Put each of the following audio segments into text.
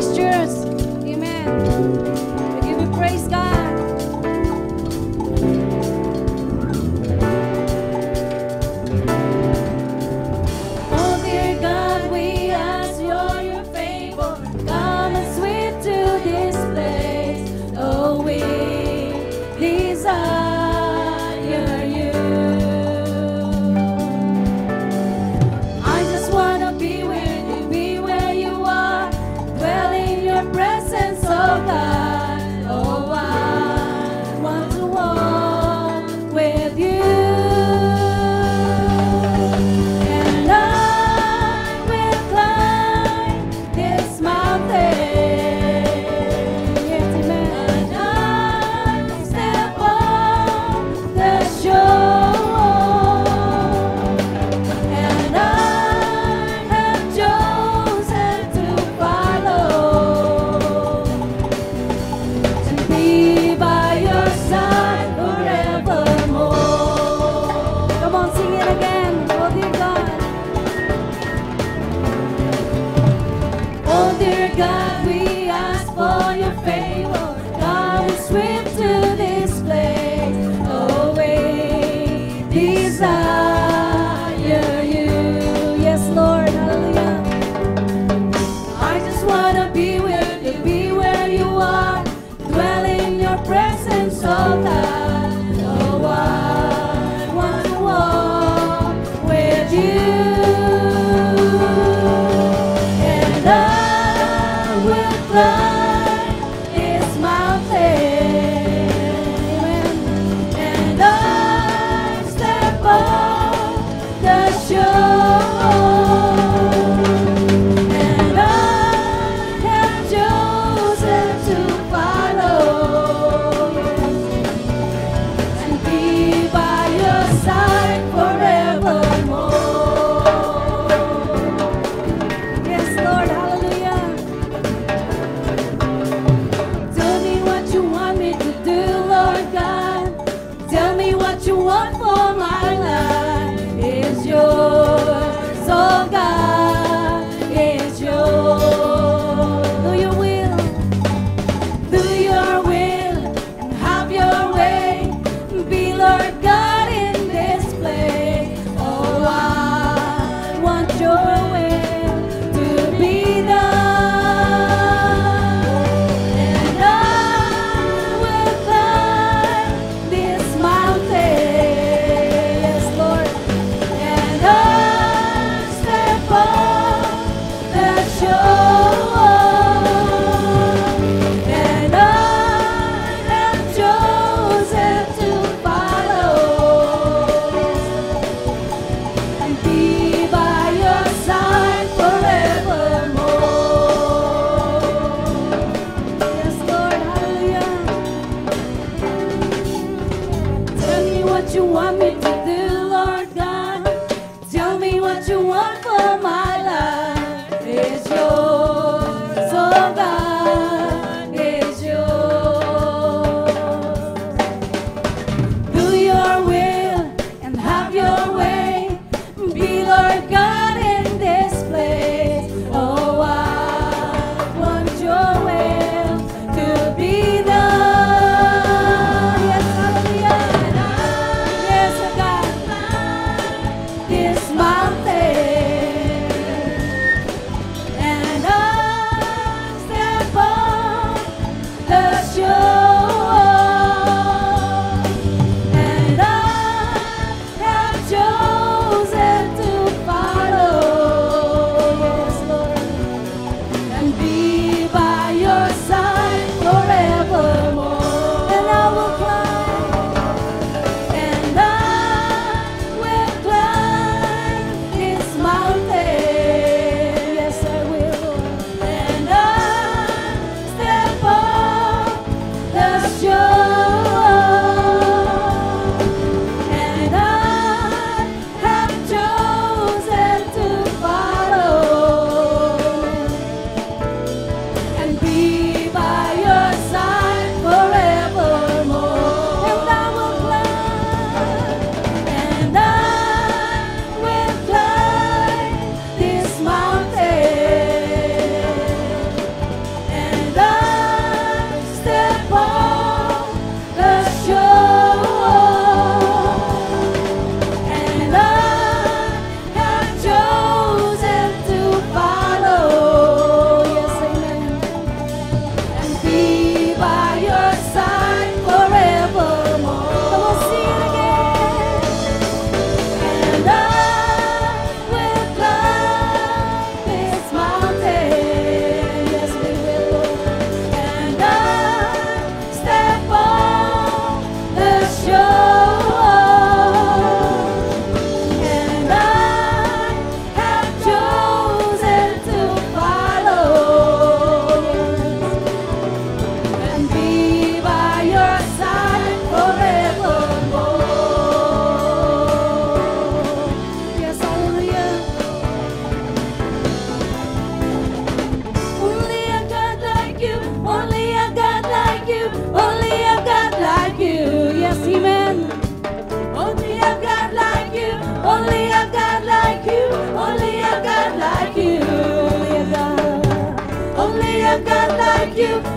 pastures. Amen. We give you praise, God. Oh, dear God, we ask your favor. Come and sweep to this place. Oh, we desire you. I just wanna be with you, be where you are, dwell in your presence, oh God. Oh, I want to walk with you.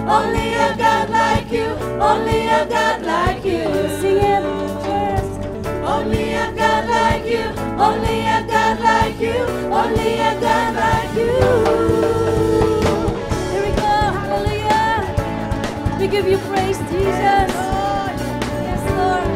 only a God like you, only a God like you. Sing it, yes. Only a God like you, only a God like you, only a God like you. Here we go, hallelujah. We give you praise, Jesus. Yes, Lord.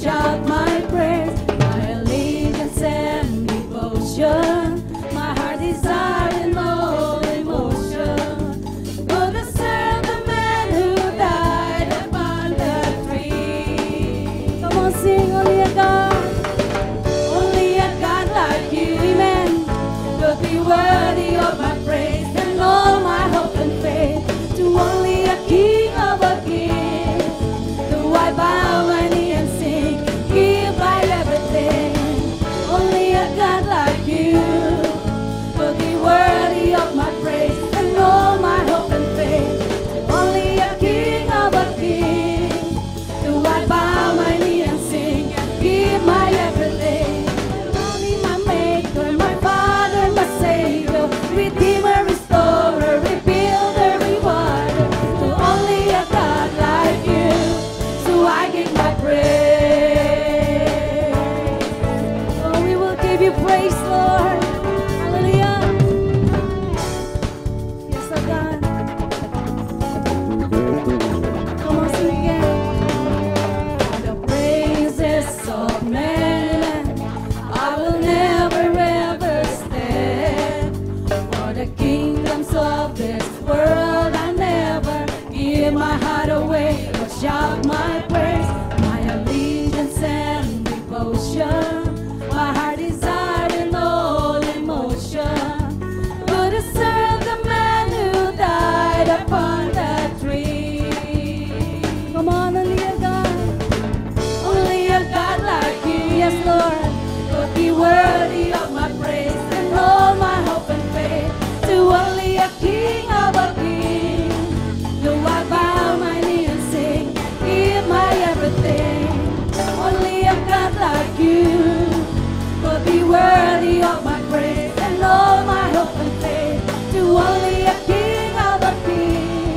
Shout my praise, my allegiance and devotion, my heart desire and all emotion. Go to serve the man who died upon the tree. Come on, sing, only a God like you, amen. Could be worthy of my praise and all my hope and faith. To only a King of a king, do I bow my knee and sing. Give my everything. Only a God like you will be worthy of my praise and all my hope and faith. Only a King of a king do I bow my knee and sing. Give my everything. Only my Maker, my Father, my Savior, Redeemer, Restorer, Rebuilder, Rewarder. To only a God like you, so I give my praise. Praise, Lord. Hallelujah. Yes, oh God. Come on, sing again. The praises of men, I will never ever stand. For the kingdoms of this world, I never give my heart away or shout my praise, my allegiance and devotion. My heart is upon that tree. Come on, only a God like you, yes, Lord, would be worthy of my praise and all my hope and faith. To only a King of a king do I bow my knee and sing. Give my everything. Only a God like you would be worthy of my praise and all my hope and faith. To only a King of a king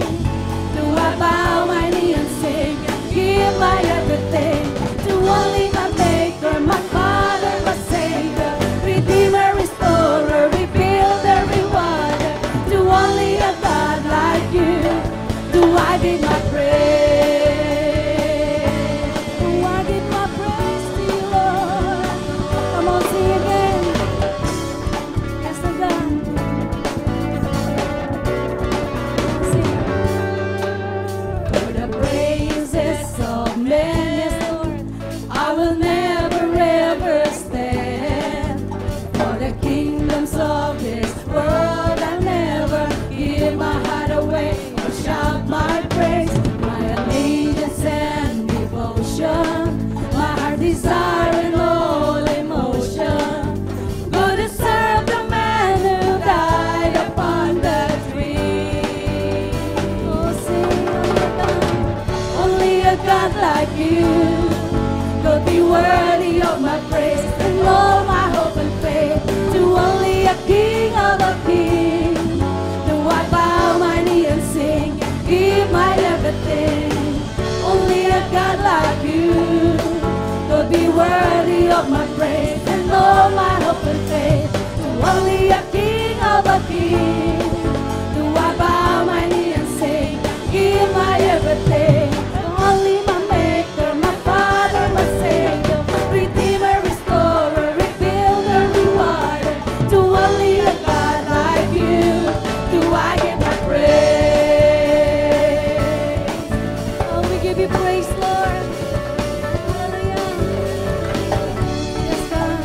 do I bow my knee and sing. Give my everything. To only my Maker, my Father, my Savior, Redeemer, Restorer, Rebuilder, Rewarder. To only a God like you do I give my praise. Do I give my praise to you, Lord? Come on, sing again. Yes, oh God. For the praises of men, yes, Lord, I will never ever stand. For the kingdoms of this world, I'll never give my heart away or shout my praise, my allegiance and devotion, my heart desire and all emotion. Go to serve the man who died upon the tree. Oh, sing, only a God like you could be worthy of my praise and all my hope and faith. To only a King of a king do I bow my knee and sing. Give my everything. Only a God like you could be worthy of my praise and all my hope and faith. To only a King of a king do I bow my knee and sing. Give my everything. To only my Maker, my Father, my Savior, Redeemer, Restorer, Rebuilder, Rewarder. To only a God like you do I give my praise. Oh, we give you praise, Lord. Hallelujah. Yes, God.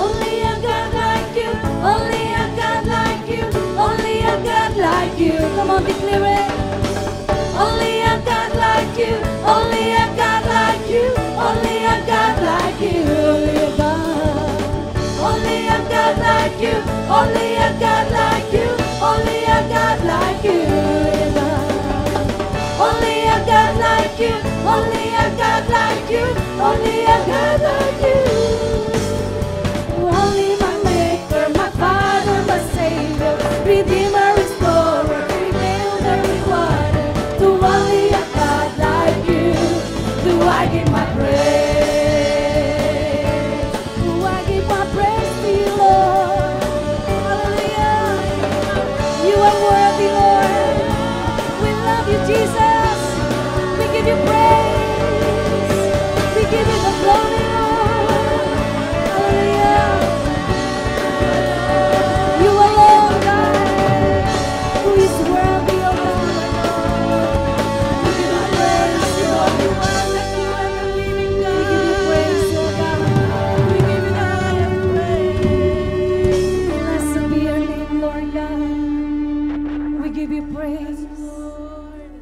Only a God like you, only a God like you, only a God like you. Come on, declare it. Only a God like you. you, only a God like you, only a God like you. Only a God like you, only a God like you, only a God like you. Only my Maker, my Father, my Savior, Redeemer, Restorer, Rebuilder, Rewarder. To only a God like you do I give my praise. Do I give my praise to you, Lord? Hallelujah. You are worthy, Lord. We love you, Jesus. We give you praise. We give you the glory, Lord. Hallelujah. You alone, God, who is worthy, oh God. We give you praise, Lord. We worship you as the living God. We give you praise, oh God. We give you the highest praise. Blessed be your name, Lord God. We give you praise, Lord.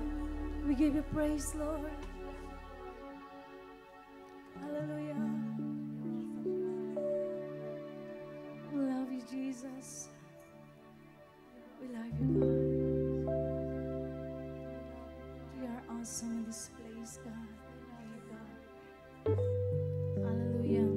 We give you praise, Lord. Hallelujah. We love you, Jesus. We love you, God. You are awesome in this place, God. We love you, God. Hallelujah.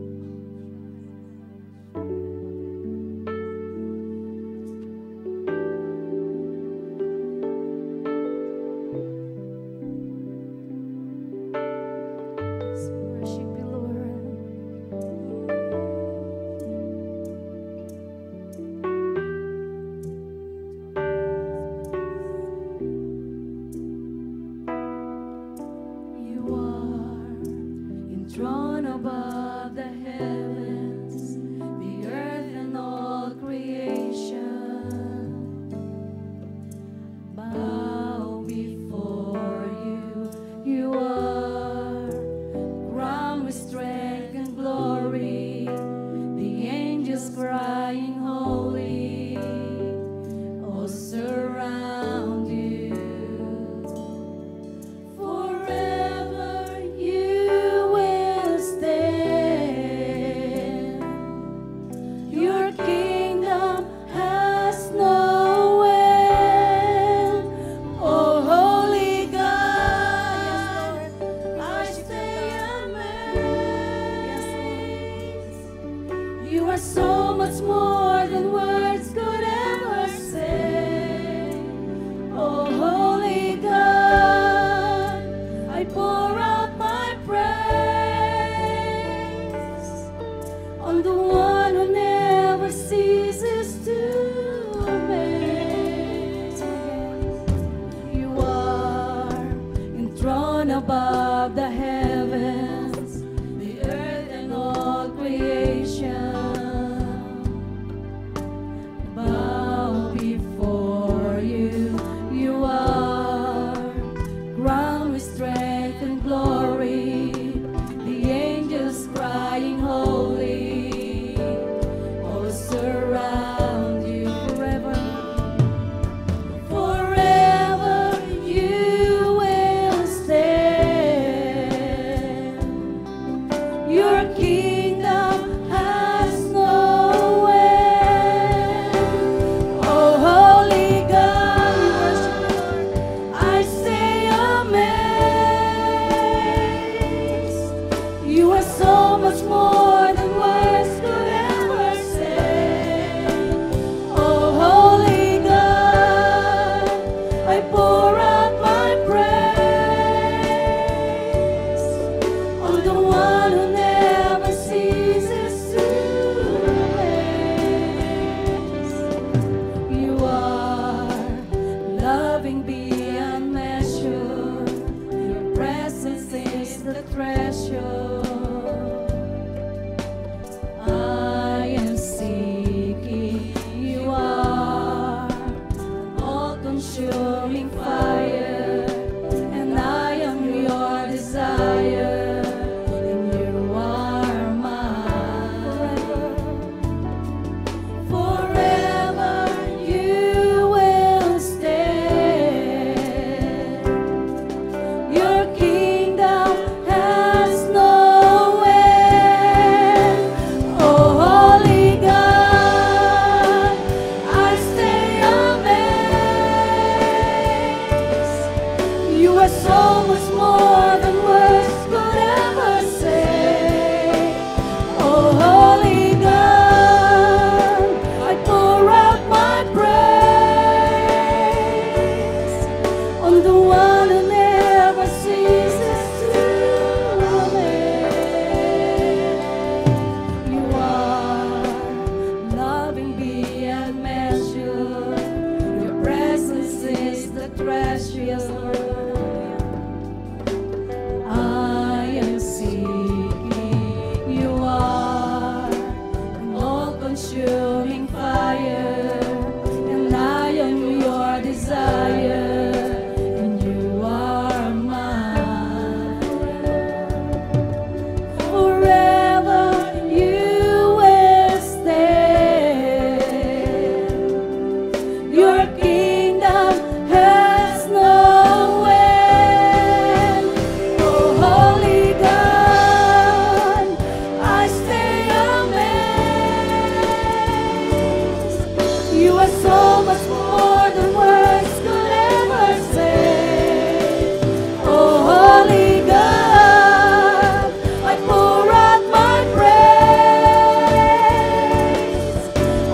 You are so much more than words could ever say. Oh, Holy God, I pour out my praise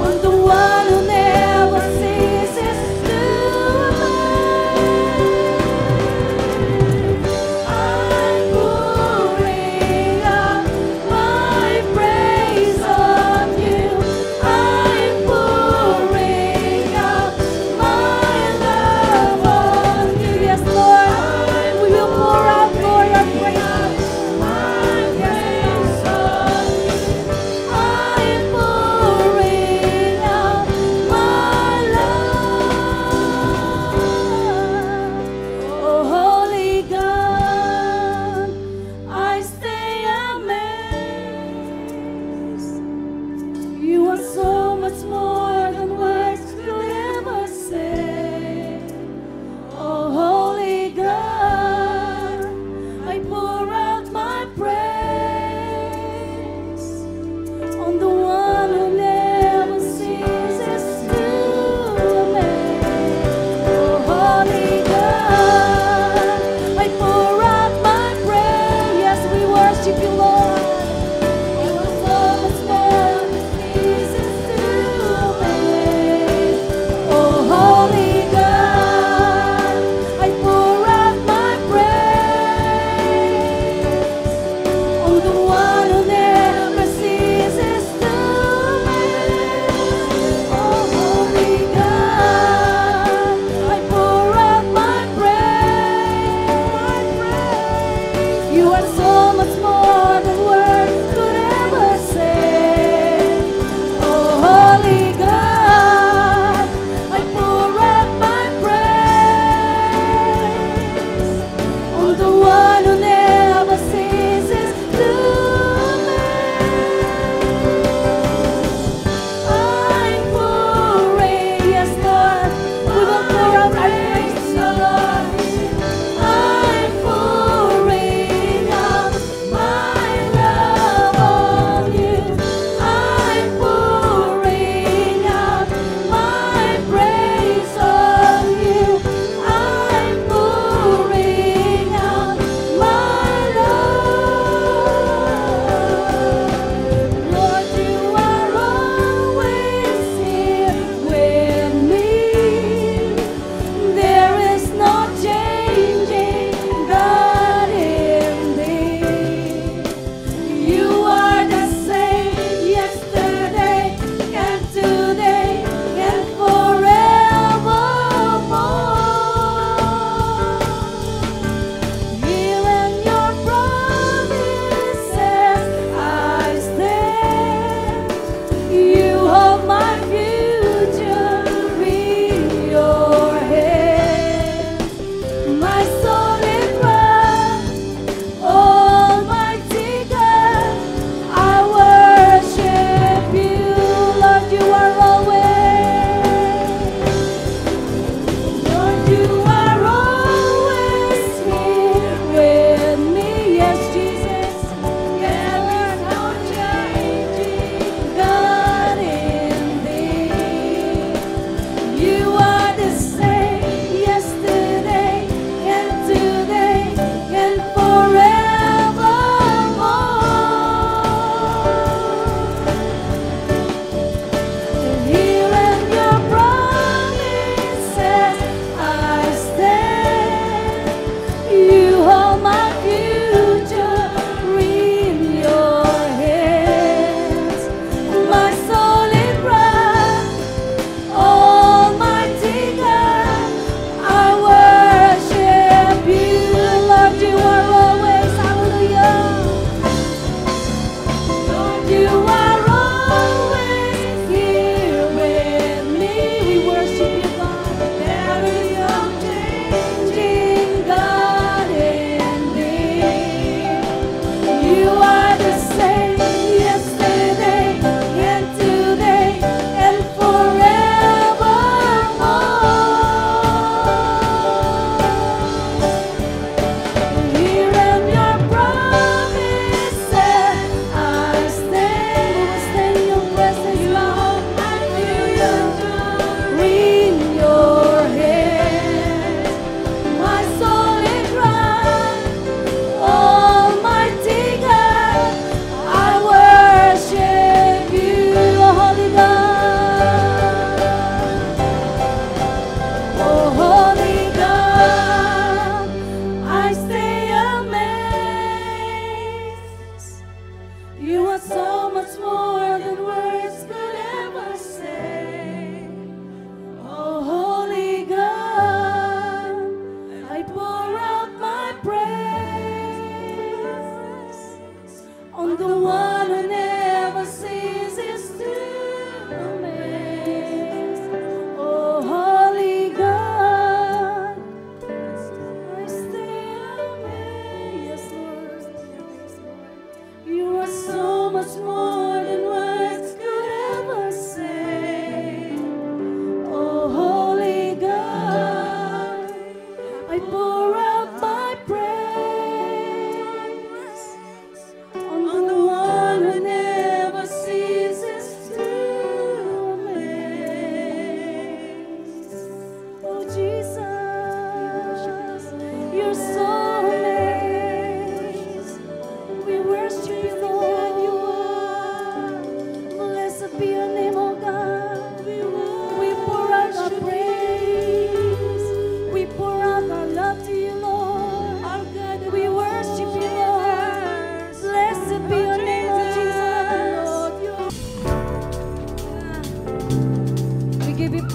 on the one who never ceases to amaze. I'm pouring out my praise on you. I'm pouring out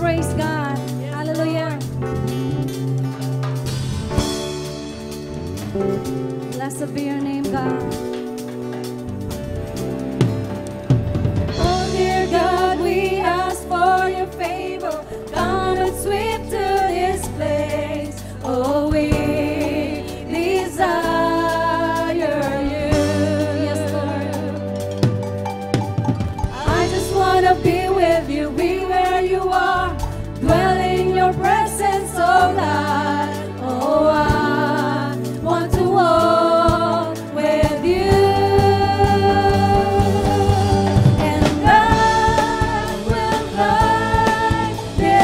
praise God. Hallelujah. Blessed be your name, God. Oh, dear God, we ask for your favor. Come and sweep to this place. Oh, we desire you. Yes, Lord. I just want to be with you, be where you are, dwell in your presence, oh God. Oh, I want to walk with you. And I will climb this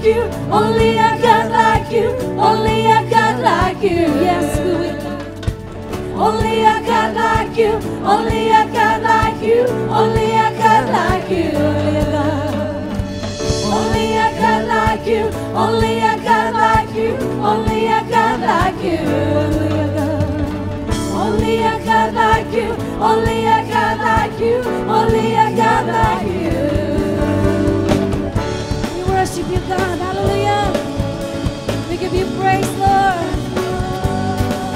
like you, only a God like you, only a God like you. Yes, we will. Only a God like you, only a God like you, only a God like you, only a God. Only a God like you, only a God like you, only a God like you, only a God. Only a God like you, only a God like you, only a God like you. We worship you, God, hallelujah. We give you praise, Lord.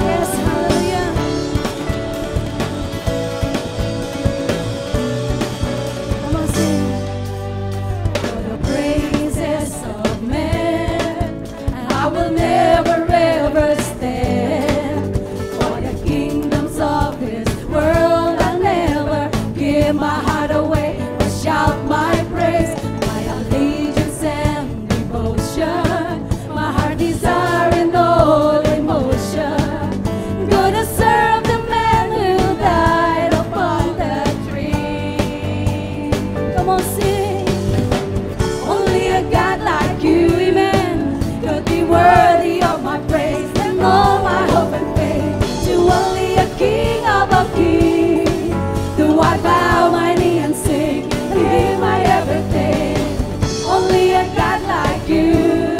Yes, hallelujah. Come on, sing. For the praises of men, I will never ever stand. For the kingdoms of this world, I'll never give my heart away or shout my praise. My allegiance and devotion, my heart desire and all emotion. Gonna serve the man who died upon the tree. Come on, sing. Only a God like you, amen, could be worthy of my praise and all my hope and faith. To only a King of all kings do I bow my knee and sing and give my everything. Only a God like you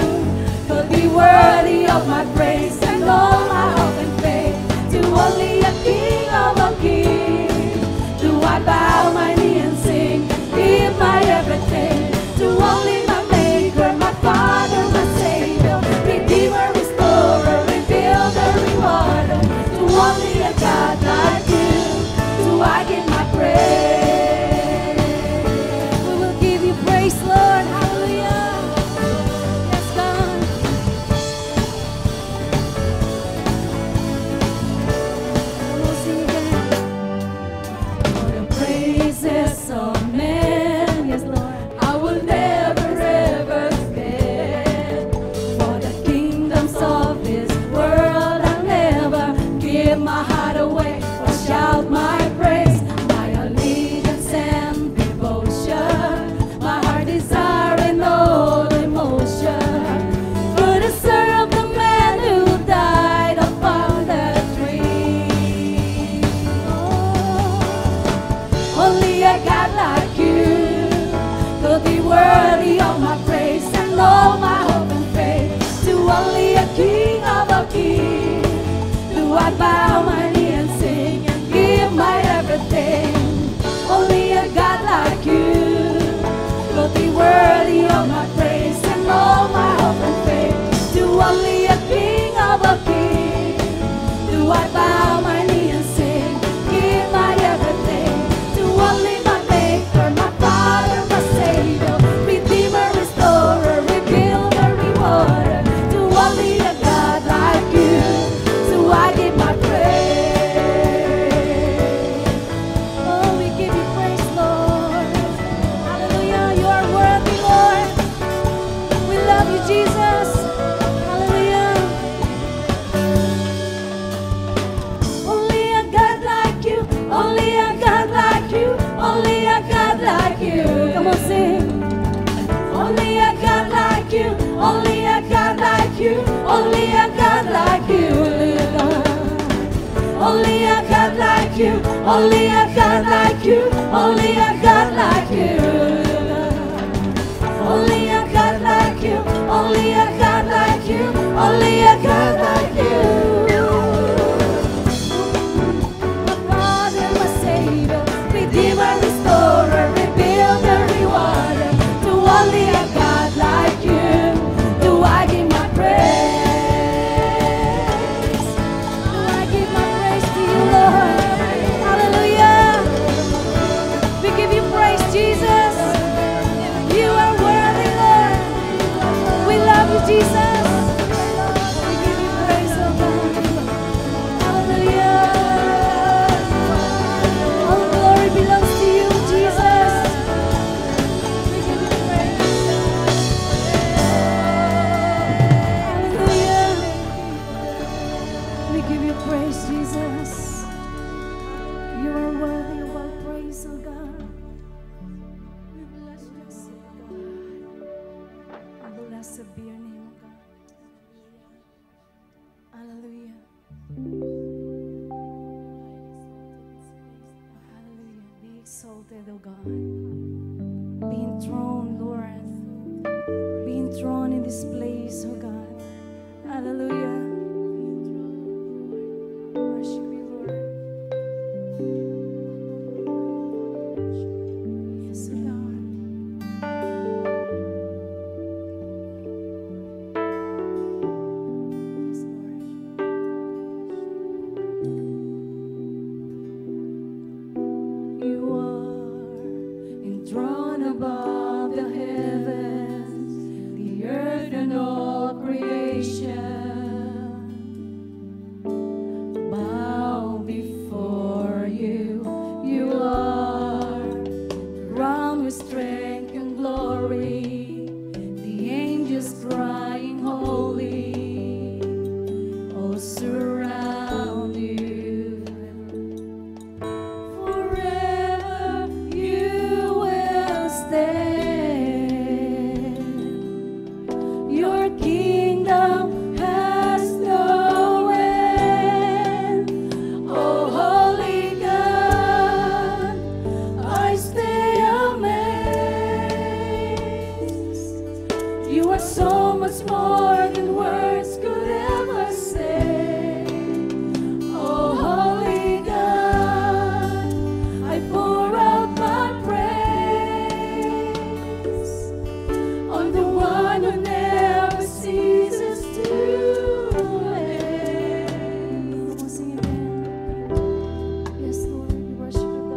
could be worthy of my praise and all my hope and faith. To only a King of all kings do I bow my knee and sing, give my everything. To only my Maker, my Father, my Savior, Redeemer, Restorer, Rebuilder, Rewarder. To only a God like you do I give my praise. We will give you praise, Lord, hallelujah. Yes, God. We'll sing again. For the praises of men, yes, Lord, I will never ever stand. For the kingdoms of this world, I'll never give my heart away or shout my praise. My allegiance and devotion, my heart desire and all emotion. Gonna serve the man who died upon the tree. Only a God like you could be worthy of my praise and all my hope and faith. To only a King of all kings do I bow my knee and sing and give my everything. Only a God like you could be worthy of my praise and all my hope and faith. To only a King of all kings do I bow my knee and sing, give my everything. To only my Maker, my Father, my Savior, Redeemer, Restorer, Rebuilder, Rewarder. To only a God like you, so I give my praise. Oh, we give you praise, Lord. Hallelujah, you are worthy, Lord. We love you, Jesus. Hallelujah. Only a God like you, only a God like you, only a God like you. Come on, sing. Only a God like you, only a God like you, only a God like you, only a God like you, only a God like you, only a God like you, only a God like you, only a God like you, only a God like you. My Father, my Savior, Redeemer, Restorer, Rebuilder, Rewarder. To only a God like you do I give my praise. Do I give my praise to you, Lord? Hallelujah. We give you praise, Jesus. You are worthy, Lord. We love you, Jesus. We Blessed be your name, O God. Hallelujah. Hallelujah. Be exalted, O God. Be enthroned, Lord. Be enthroned in this place, O God. Hallelujah. Worship you, Lord. Yes, O God. Yes, Lord. You are enthroned above the heavens, the earth and all creation bow before you. You are crowned with strength and glory, the angels crying holy, all surround you. Forever you will stand. Your kingdom has no end. Oh, holy God, I stay amazed. You are so much more than words could ever say. Oh, holy God, I pour out my praise on the one who never ceases to reign. Come on, sing it again. Yes, Lord, we worship you, God.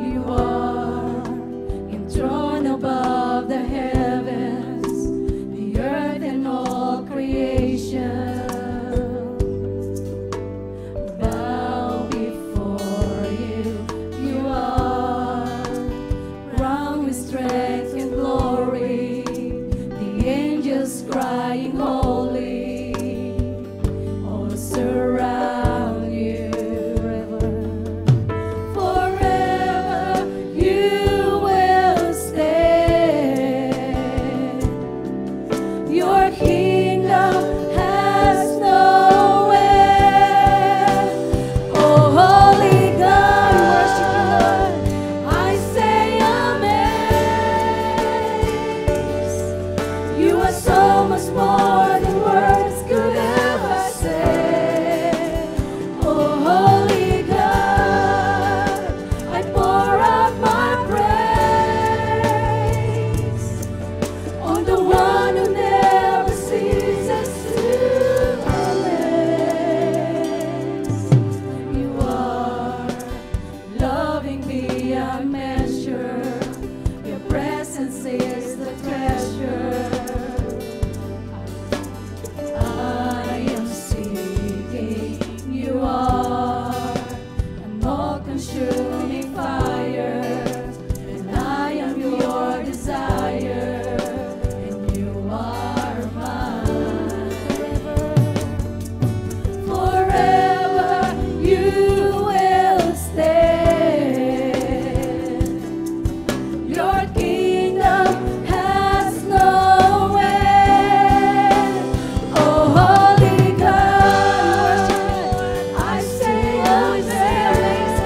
You are enthroned above the heavens, the earth and all creation bow before you. You are crowned with strength and glory, the angels crying holy, all surround you. Forever you will stand. Your kingdom has no end. Oh, holy God, I say amazed. You are so much more than words could ever say. Oh, holy God, I pour out my praise on the one who never ceases to amaze. You are loving beyond measure. Your presence is the treasure I am seeking. You are an all-consuming fire, and I am your desire, and you are mine. Forever you will stand. Your kingdom has no end. Oh, holy God, I say amazed.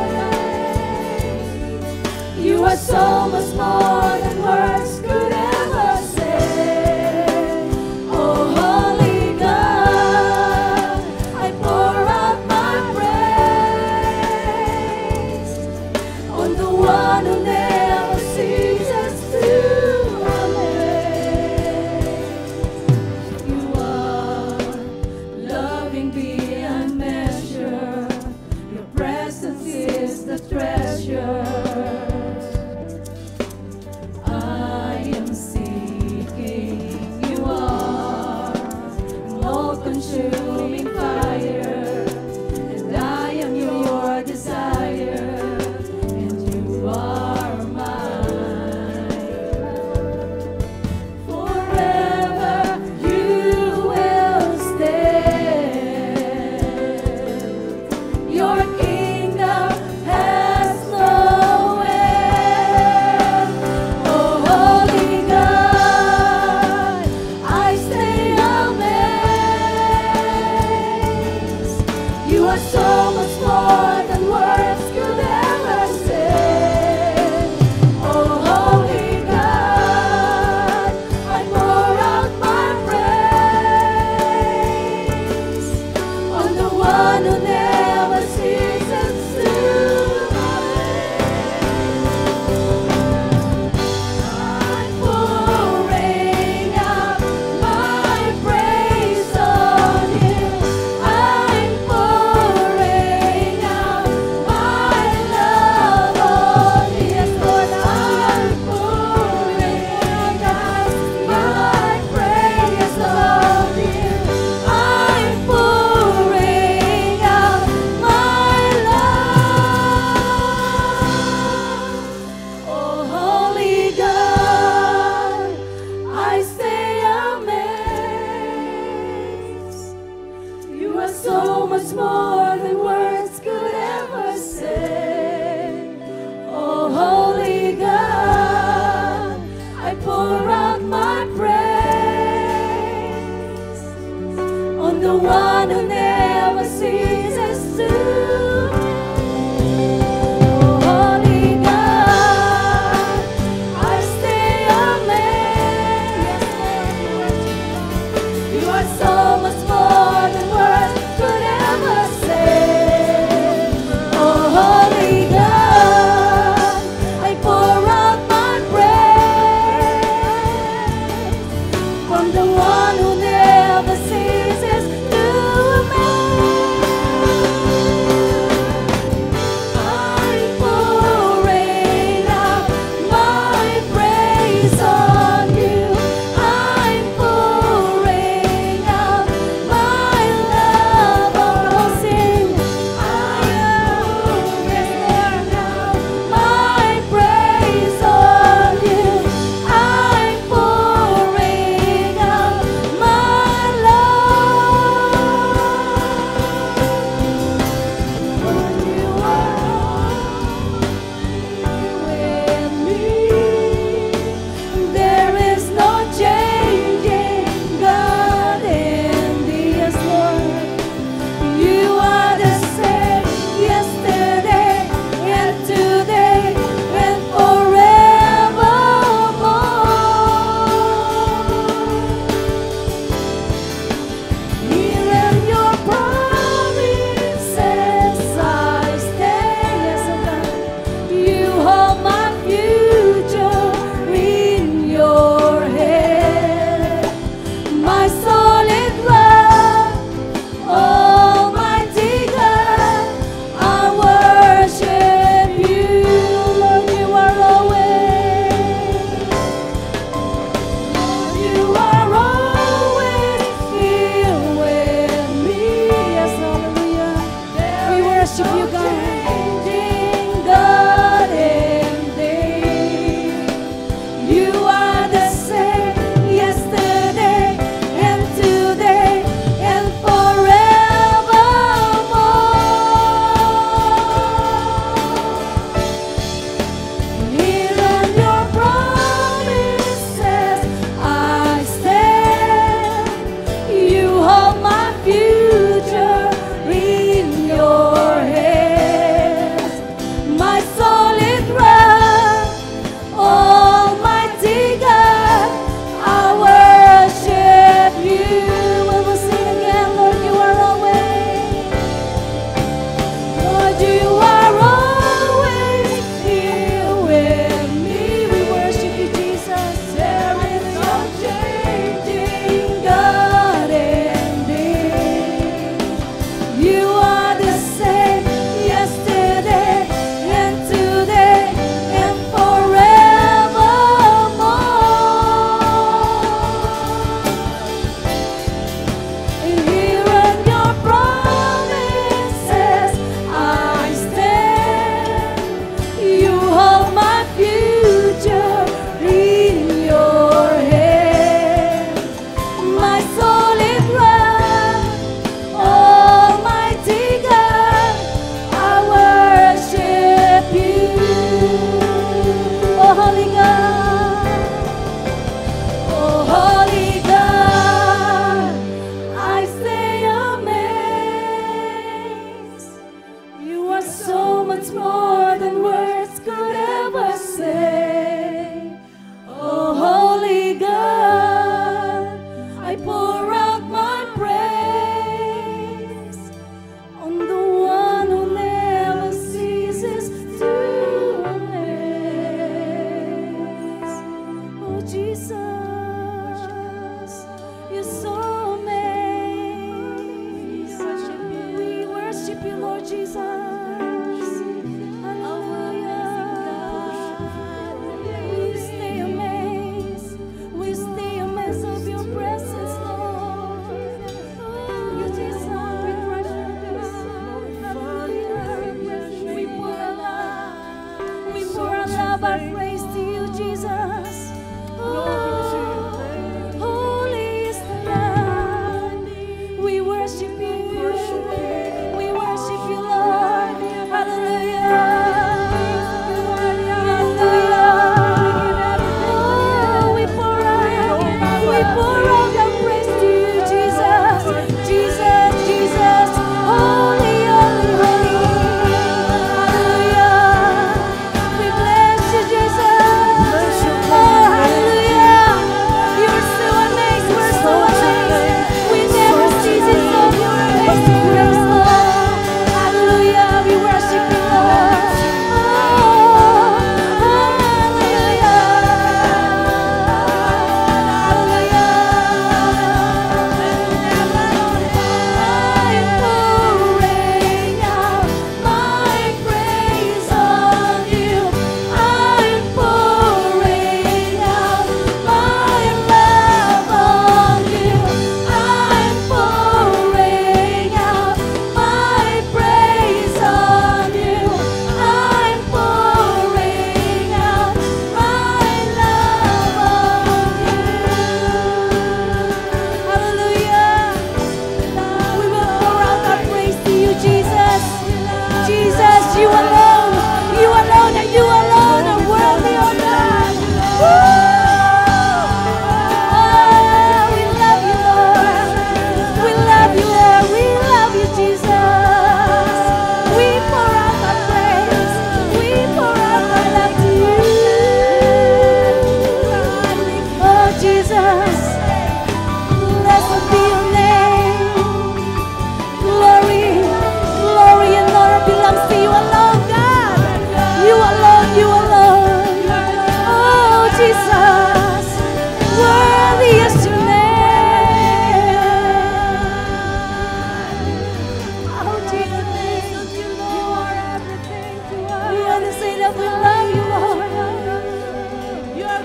You are so much more than words could ever say. Oh, holy God, I pour out my praise on the one who never ceases to amaze. You are loving beyond measure. Your presence is the treasure I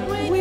We